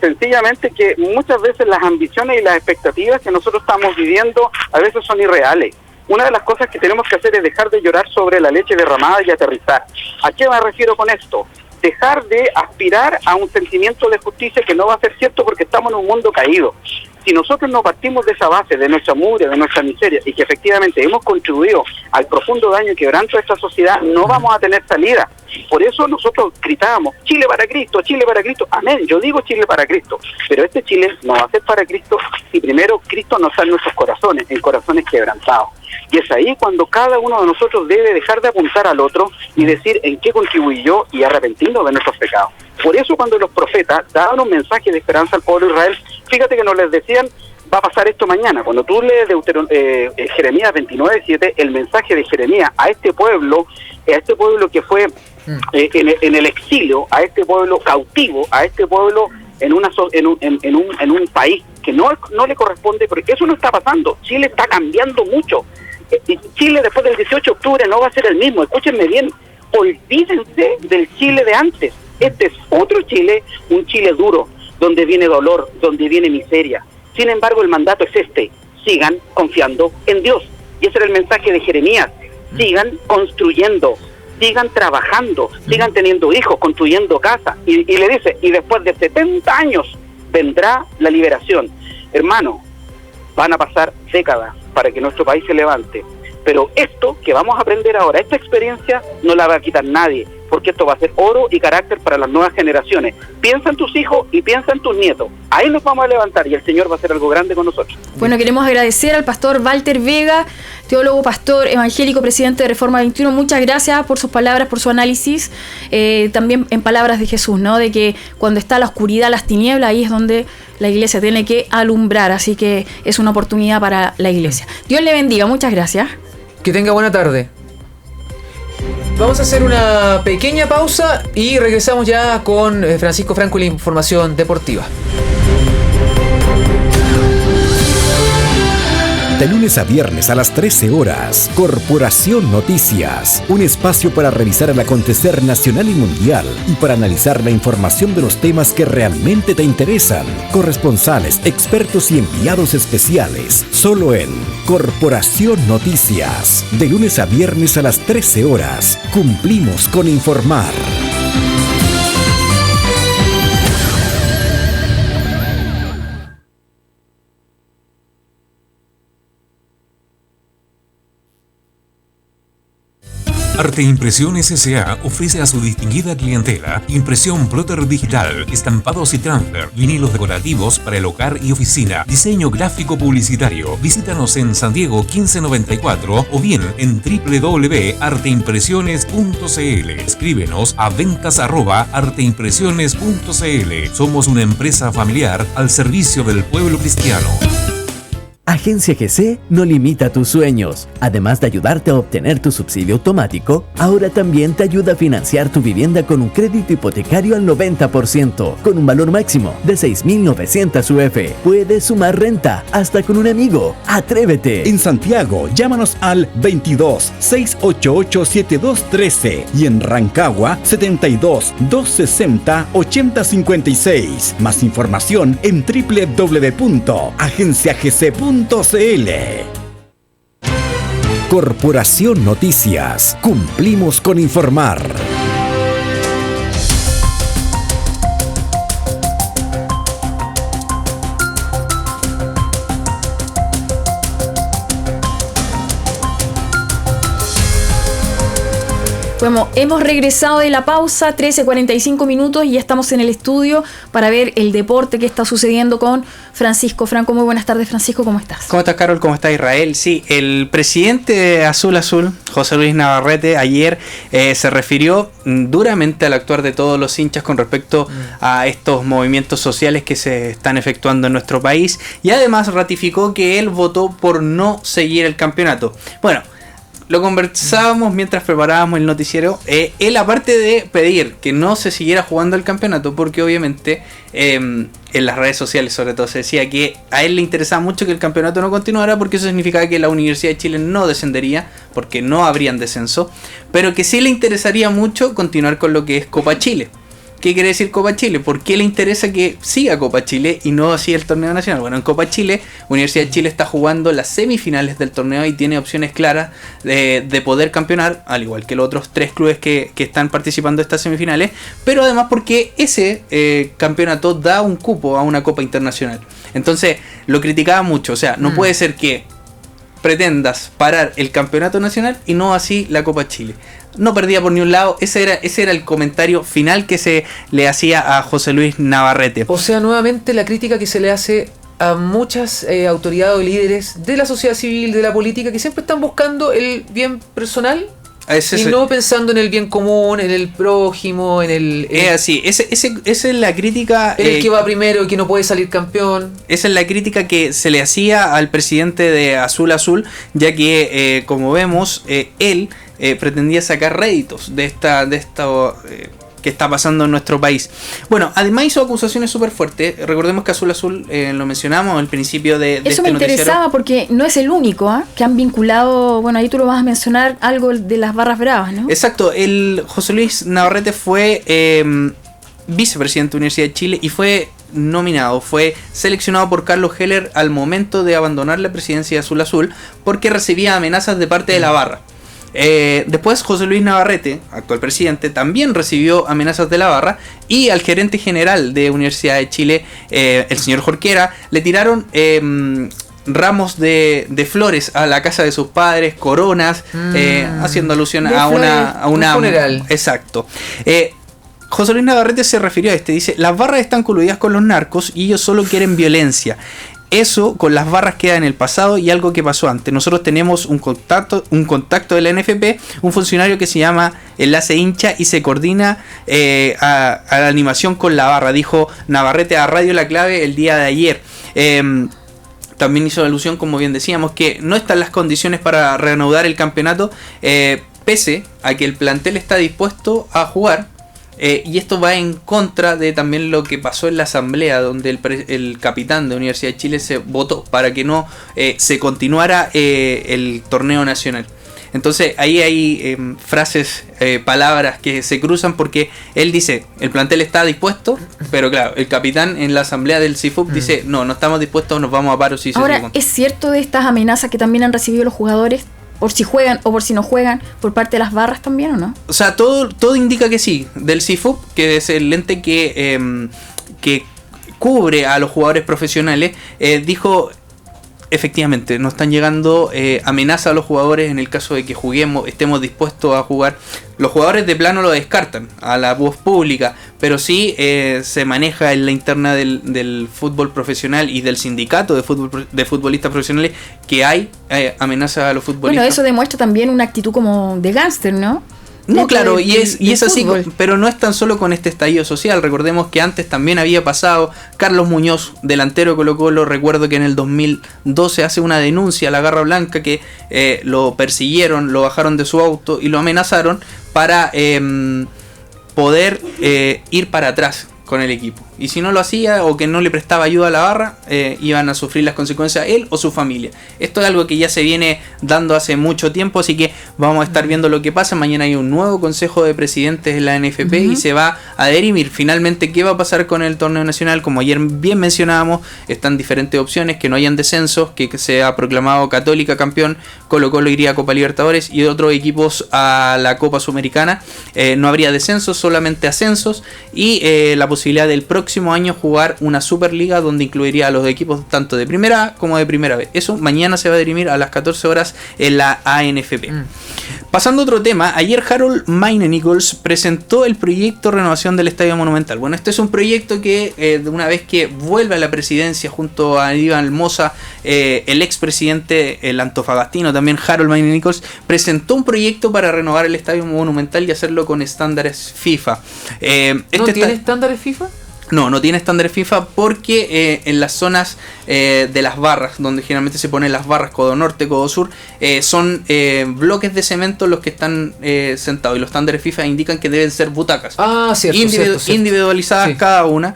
sencillamente que muchas veces las ambiciones y las expectativas que nosotros estamos viviendo a veces son irreales. Una de las cosas que tenemos que hacer es dejar de llorar sobre la leche derramada y aterrizar. ¿A qué me refiero con esto? Dejar de aspirar a un sentimiento de justicia que no va a ser cierto porque estamos en un mundo caído. Si nosotros no partimos de esa base, de nuestra mugre, de nuestra miseria, y que efectivamente hemos contribuido al profundo daño y quebranto de esta sociedad, no vamos a tener salida. Por eso nosotros gritábamos, Chile para Cristo, amén. Yo digo Chile para Cristo, pero este Chile no va a ser para Cristo si primero Cristo no está en nuestros corazones, en corazones quebrantados. Y es ahí cuando cada uno de nosotros debe dejar de apuntar al otro y decir en qué contribuí yo y arrepentirnos de nuestros pecados. Por eso cuando los profetas daban un mensaje de esperanza al pueblo de Israel, fíjate que no les decían, va a pasar esto mañana. Cuando tú lees Jeremías 29:7, el mensaje de Jeremías a este pueblo que fue en el exilio, a este pueblo cautivo, a este pueblo en un país que no le corresponde, porque eso no está pasando. Chile está cambiando mucho. Chile después del 18 de octubre no va a ser el mismo. Escúchenme bien, olvídense del Chile de antes. Este es otro Chile, un Chile duro, donde viene dolor, donde viene miseria. Sin embargo, el mandato es este: sigan confiando en Dios. Y ese era el mensaje de Jeremías: sigan construyendo, sigan trabajando, sigan teniendo hijos, construyendo casa. Y le dice, y después de 70 años vendrá la liberación. Hermano, van a pasar décadas para que nuestro país se levante, pero esto que vamos a aprender ahora, esta experiencia, no la va a quitar nadie, porque esto va a ser oro y carácter para las nuevas generaciones. Piensa en tus hijos y piensa en tus nietos. Ahí nos vamos a levantar y el Señor va a hacer algo grande con nosotros. Bueno, queremos agradecer al pastor Walter Vega, teólogo, pastor evangélico, presidente de Reforma 21. Muchas gracias por sus palabras, por su análisis. También en palabras de Jesús, ¿no? De que cuando está la oscuridad, las tinieblas, ahí es donde la iglesia tiene que alumbrar. Así que es una oportunidad para la iglesia. Dios le bendiga. Muchas gracias. Que tenga buena tarde. Vamos a hacer una pequeña pausa y regresamos ya con Francisco Franco y la información deportiva. De lunes a viernes a las 13 horas, Corporación Noticias, un espacio para revisar el acontecer nacional y mundial y para analizar la información de los temas que realmente te interesan. Corresponsales, expertos y enviados especiales, solo en Corporación Noticias. De lunes a viernes a las 13 horas, cumplimos con informar. Arte Impresiones S.A. ofrece a su distinguida clientela impresión plotter digital, estampados y transfer, vinilos decorativos para el hogar y oficina, diseño gráfico publicitario. Visítanos en San Diego 1594 o bien en www.arteimpresiones.cl. Escríbenos a ventas@arteimpresiones.cl. Somos una empresa familiar al servicio del pueblo cristiano. Agencia GC no limita tus sueños. Además de ayudarte a obtener tu subsidio automático, ahora también te ayuda a financiar tu vivienda con un crédito hipotecario al 90%, con un valor máximo de 6.900 UF. Puedes sumar renta hasta con un amigo. ¡Atrévete! En Santiago, llámanos al 22-688-7213 y en Rancagua, 72-260-8056. Más información en www.agenciagc.cl. Corporación Noticias. Cumplimos con informar. Bueno, hemos regresado de la pausa, 13:45 minutos, y ya estamos en el estudio para ver el deporte que está sucediendo con Francisco Franco. Muy buenas tardes, Francisco, ¿cómo estás? ¿Cómo estás, Carol? ¿Cómo está Israel? Sí, el presidente de Azul, José Luis Navarrete, ayer se refirió duramente al actuar de todos los hinchas con respecto a estos movimientos sociales que se están efectuando en nuestro país, y además ratificó que él votó por no seguir el campeonato. Bueno, lo conversábamos mientras preparábamos el noticiero. Él, aparte de pedir que no se siguiera jugando el campeonato, porque obviamente en las redes sociales sobre todo se decía que a él le interesaba mucho que el campeonato no continuara, porque eso significaba que la Universidad de Chile no descendería, porque no habrían descenso, pero que sí le interesaría mucho continuar con lo que es Copa Chile. ¿Qué quiere decir Copa Chile? ¿Por qué le interesa que siga Copa Chile y no así el torneo nacional? Bueno, en Copa Chile, Universidad de Chile está jugando las semifinales del torneo y tiene opciones claras de poder campeonar, al igual que los otros 3 clubes que están participando de estas semifinales, pero además porque ese campeonato da un cupo a una Copa Internacional. Entonces, lo criticaba mucho, o sea, no puede ser que pretendas parar el campeonato nacional y no así la Copa Chile. No perdía por ni un lado. Ese era el comentario final que se le hacía a José Luis Navarrete. O sea, nuevamente la crítica que se le hace a muchas autoridades o líderes de la sociedad civil, de la política, que siempre están buscando el bien personal y no pensando en el bien común, en el prójimo, en el... Es así, esa es la crítica... el que va primero y que no puede salir campeón. Esa es la crítica que se le hacía al presidente de Azul Azul, ya que, como vemos, él pretendía sacar réditos de esto que está pasando en nuestro país. Bueno, además hizo acusaciones súper fuertes. Recordemos que Azul Azul, lo mencionamos al principio de eso este me noticiero. interesaba porque no es el único que han vinculado, bueno, ahí tú lo vas a mencionar, algo de las barras bravas, ¿no? Exacto, el José Luis Navarrete fue vicepresidente de la Universidad de Chile y fue seleccionado por Carlos Heller al momento de abandonar la presidencia de Azul Azul porque recibía amenazas de parte de la barra. Después José Luis Navarrete, actual presidente, también recibió amenazas de la barra, y al gerente general de Universidad de Chile, el señor Jorquera, le tiraron ramos de flores a la casa de sus padres, coronas, haciendo alusión a una funeral. Exacto. José Luis Navarrete se refirió a dice: las barras están coludidas con los narcos y ellos solo quieren violencia. Eso con las barras queda en el pasado y algo que pasó antes. Nosotros tenemos un contacto de la NFP, un funcionario que se llama Enlace Hincha y se coordina a la animación con la barra, dijo Navarrete a Radio La Clave el día de ayer. También hizo alusión, como bien decíamos, que no están las condiciones para reanudar el campeonato, pese a que el plantel está dispuesto a jugar. Y esto va en contra de también lo que pasó en la asamblea, donde el capitán de Universidad de Chile se votó para que no se continuara el torneo nacional. Entonces ahí hay frases, palabras que se cruzan, porque él dice, el plantel está dispuesto, pero claro, el capitán en la asamblea del CIFUP dice, no estamos dispuestos, nos vamos a paro si se sigue. Ahora, ¿es cierto de estas amenazas que también han recibido los jugadores? Por si juegan o por si no juegan, por parte de las barras también, ¿o no? O sea, todo indica que sí. Del CIFUP, que es el ente que cubre a los jugadores profesionales, dijo, efectivamente, nos están llegando amenazas a los jugadores en el caso de que juguemos, estemos dispuestos a jugar. Los jugadores de plano lo descartan a la voz pública, pero sí se maneja en la interna del fútbol profesional y del sindicato de futbolistas profesionales que hay amenazas a los futbolistas. Bueno, eso demuestra también una actitud como de gángster, ¿no? No, claro, y es así, pero no es tan solo con este estallido social. Recordemos que antes también había pasado. Carlos Muñoz, delantero de Colo-Colo, recuerdo que en el 2012 hace una denuncia a la Garra Blanca que lo persiguieron, lo bajaron de su auto y lo amenazaron para poder ir para atrás con el equipo. Y si no lo hacía o que no le prestaba ayuda a la barra, iban a sufrir las consecuencias él o su familia. Esto es algo que ya se viene dando hace mucho tiempo, así que vamos a estar viendo lo que pasa. Mañana hay un nuevo consejo de presidentes de la NFP y se va a dirimir finalmente qué va a pasar con el torneo nacional. Como ayer bien mencionábamos, están diferentes opciones: que no hayan descensos, que se ha proclamado Católica campeón, Colo-Colo iría a Copa Libertadores y otros equipos a la Copa Sudamericana. No habría descensos, solamente ascensos, y la posibilidad del próximo año jugar una Superliga donde incluiría a los equipos tanto de primera A como de primera B. Eso mañana se va a dirimir a las 14 horas en la ANFP. Pasando a otro tema, ayer Harold Mayne-Nichols presentó el proyecto de renovación del Estadio Monumental. Bueno, este es un proyecto que una vez que vuelve a la presidencia junto a Iván Almoza, el expresidente, el antofagastino también Harold Mayne-Nichols, presentó un proyecto para renovar el Estadio Monumental y hacerlo con estándares FIFA. ¿No tiene estándares FIFA? No tiene estándares FIFA porque en las zonas de las barras, donde generalmente se ponen las barras codo norte, codo sur, son bloques de cemento los que están sentados, y los estándares FIFA indican que deben ser butacas. Cierto. Individualizadas, sí, cada una.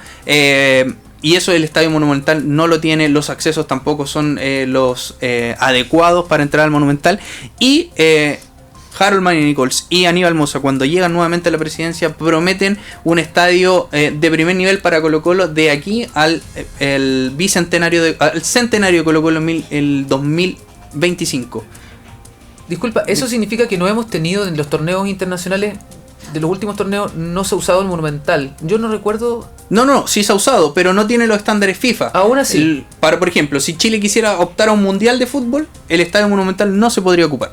Y eso el Estadio Monumental no lo tiene, los accesos tampoco son los adecuados para entrar al Monumental. Y Harold Manny Nichols y Aníbal Mosa, cuando llegan nuevamente a la presidencia, prometen un estadio de primer nivel para Colo-Colo de aquí al centenario de Colo-Colo en el 2025. Disculpa, ¿eso significa que no hemos tenido en los torneos internacionales, de los últimos torneos, no se ha usado el Monumental? Yo no recuerdo... No, sí se ha usado, pero no tiene los estándares FIFA. Aún así. Por ejemplo, si Chile quisiera optar a un mundial de fútbol, el Estadio Monumental no se podría ocupar.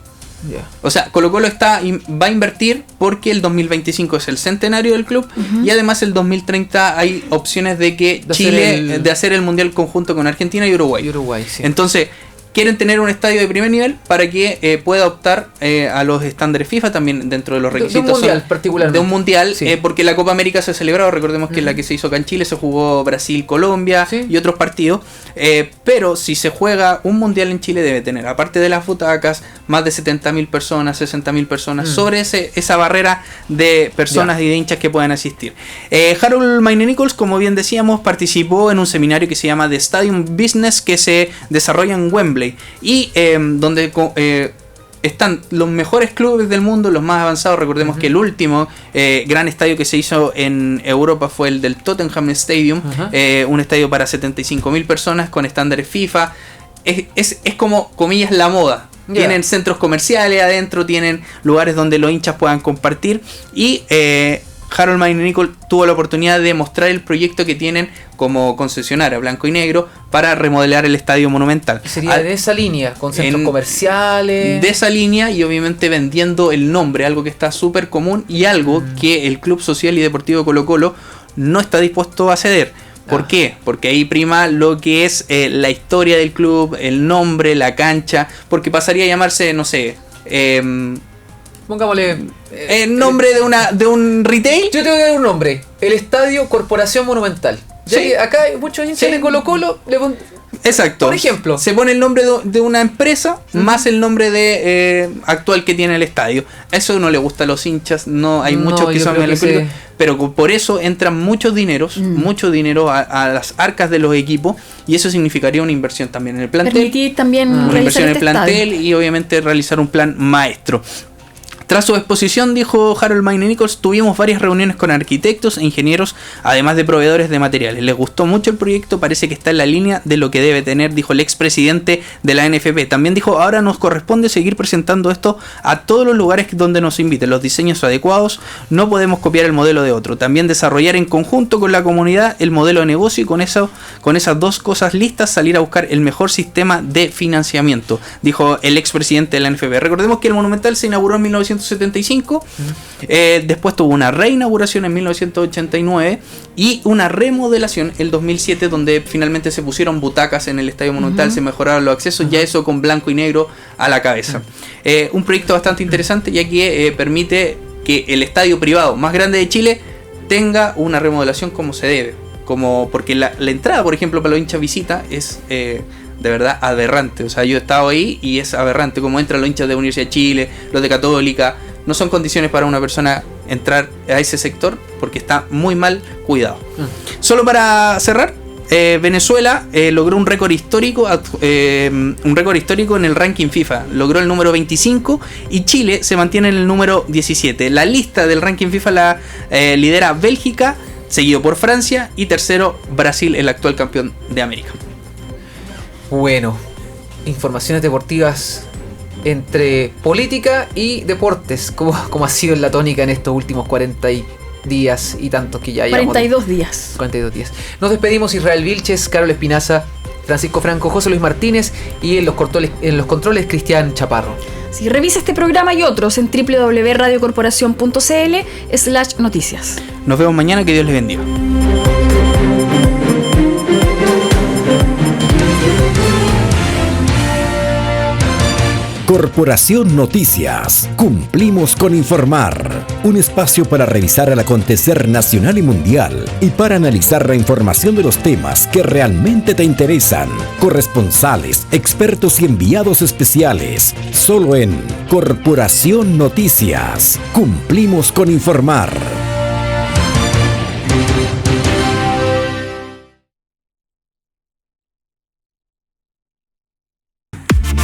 Yeah. O sea, Colo-Colo va a invertir porque el 2025 es el centenario del club, y además el 2030 hay opciones de que Chile de hacer el mundial conjunto con Argentina y Uruguay. Sí. Entonces, quieren tener un estadio de primer nivel para que pueda optar a los estándares FIFA también dentro de los requisitos. De un mundial, particularmente. De un mundial, sí. Porque la Copa América se ha celebrado, recordemos que la que se hizo acá en Chile se jugó Brasil-Colombia, sí, y otros partidos. Pero si se juega un mundial en Chile debe tener, aparte de las butacas, más de 70.000 personas, 60.000 personas, sobre esa barrera de personas y de hinchas que puedan asistir. Harold Manny Nichols, como bien decíamos, participó en un seminario que se llama The Stadium Business, que se desarrolla en Wembley, y donde están los mejores clubes del mundo, los más avanzados. Recordemos que el último gran estadio que se hizo en Europa fue el del Tottenham Stadium, un estadio para 75.000 personas con estándares FIFA. Es como, comillas, la moda. Tienen centros comerciales adentro, tienen lugares donde los hinchas puedan compartir, y Harold Manny Nichols tuvo la oportunidad de mostrar el proyecto que tienen como concesionaria blanco y negro para remodelar el Estadio Monumental. Sería de esa línea, con centros comerciales. De esa línea, y obviamente vendiendo el nombre, algo que está súper común y algo que el Club Social y Deportivo Colo-Colo no está dispuesto a ceder. ¿Por qué? Porque ahí prima lo que es la historia del club, el nombre, la cancha, porque pasaría a llamarse, no sé... Pongámosle el nombre de un retail. Yo tengo que dar un nombre: el Estadio Corporación Monumental. Sí. Acá hay muchos hinchas de Colo-Colo. Exacto. Por ejemplo, se pone el nombre de una empresa más el nombre de actual que tiene el estadio. Eso no le gusta a los hinchas. No hay muchos que son melancólicos, pero por eso entran mucho dinero a las arcas de los equipos, y eso significaría una inversión también en el plantel. Permitir también una inversión en el plantel estadio, y obviamente realizar un plan maestro. Tras su exposición, dijo Harold Manny Nichols, tuvimos varias reuniones con arquitectos e ingenieros, además de proveedores de materiales. Les gustó mucho el proyecto, parece que está en la línea de lo que debe tener, dijo el expresidente de la NFP. También dijo, ahora nos corresponde seguir presentando esto a todos los lugares donde nos inviten, los diseños adecuados, no podemos copiar el modelo de otro. También desarrollar en conjunto con la comunidad el modelo de negocio, y con esas dos cosas listas, salir a buscar el mejor sistema de financiamiento, dijo el expresidente de la NFP. Recordemos que el Monumental se inauguró en 1975, después tuvo una reinauguración en 1989 y una remodelación en 2007, donde finalmente se pusieron butacas en el Estadio Monumental, se mejoraron los accesos, ya eso con blanco y negro a la cabeza. Un proyecto bastante interesante, ya que permite que el estadio privado más grande de Chile tenga una remodelación como se debe, porque la entrada, por ejemplo, para los hinchas visita es de verdad aberrante. O sea, yo he estado ahí y es aberrante como entran los hinchas de Universidad de Chile, los de Católica. No son condiciones para una persona entrar a ese sector porque está muy mal cuidado. Solo para cerrar, Venezuela logró un récord histórico en el ranking FIFA. Logró el número 25 y Chile se mantiene en el número 17. La lista del ranking FIFA la lidera Bélgica, seguido por Francia, y tercero Brasil, el actual campeón de América. Bueno, informaciones deportivas entre política y deportes, como ha sido la tónica en estos últimos 40 días y tantos que ya llevamos. 42 días. 42 días. Nos despedimos: Israel Vilches, Carol Espinaza, Francisco Franco, José Luis Martínez, y en los controles Cristian Chaparro. Si revisa este programa y otros en www.radiocorporacion.cl/noticias. Nos vemos mañana, que Dios les bendiga. Corporación Noticias. Cumplimos con informar. Un espacio para revisar el acontecer nacional y mundial y para analizar la información de los temas que realmente te interesan. Corresponsales, expertos y enviados especiales. Solo en Corporación Noticias. Cumplimos con informar.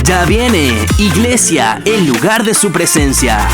Ya viene Iglesia, el lugar de su presencia.